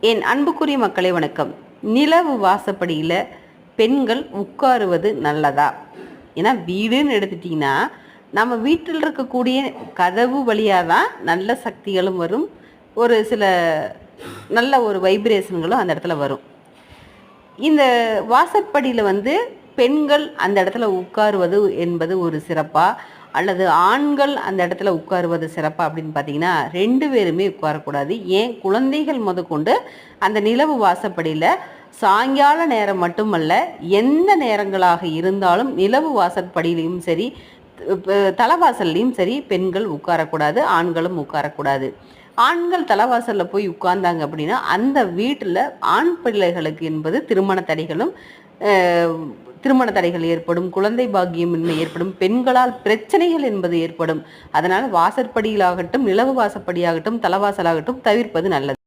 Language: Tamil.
என் அன்புக்குரிய மக்களே வணக்கம். நிலவு வாசப்படியில் பெண்கள் உட்காருவது நல்லதா? ஏன்னா வீடுன்னு எடுத்துட்டிங்கன்னா நம்ம வீட்டில் இருக்கக்கூடிய கதவு வழியாக தான் நல்ல சக்திகளும் வரும், ஒரு சில நல்ல ஒரு வைப்ரேஷன்களும் அந்த இடத்துல வரும். இந்த வாசற்படியில் பெண்கள் அந்த இடத்துல உட்காருவது என்பது ஒரு சிறப்பா, அல்லது ஆண்கள் அந்த இடத்துல உட்காருவது சிறப்பா அப்படின்னு பார்த்தீங்கன்னா, 2 பேருமே உட்காரக்கூடாது. ஏன், குழந்தைகள் முதற்கொண்டு அந்த நிலவு வாசப்படியில் சாயங்கால நேரம் மட்டுமல்ல, எந்த நேரங்களாக இருந்தாலும் நிலவு வாசற்படியிலையும் சரி, தலைவாசல்லையும் சரி பெண்கள் உட்காரக்கூடாது, ஆண்களும் உட்காரக்கூடாது. ஆண்கள் தலைவாசலில் போய் உட்கார்ந்தாங்க அப்படின்னா அந்த வீட்டில் ஆண் பிள்ளைகளுக்கு என்பது திருமண தடைகள் ஏற்படும், குழந்தை பாக்கியமின்மை ஏற்படும், பெண்களால் பிரச்சனைகள் என்பது ஏற்படும். அதனால் வாசற்படியிலாகட்டும், நிலவு வாசப்படியாகட்டும், தலைவாசலாகட்டும் தவிர்ப்பது நல்லது.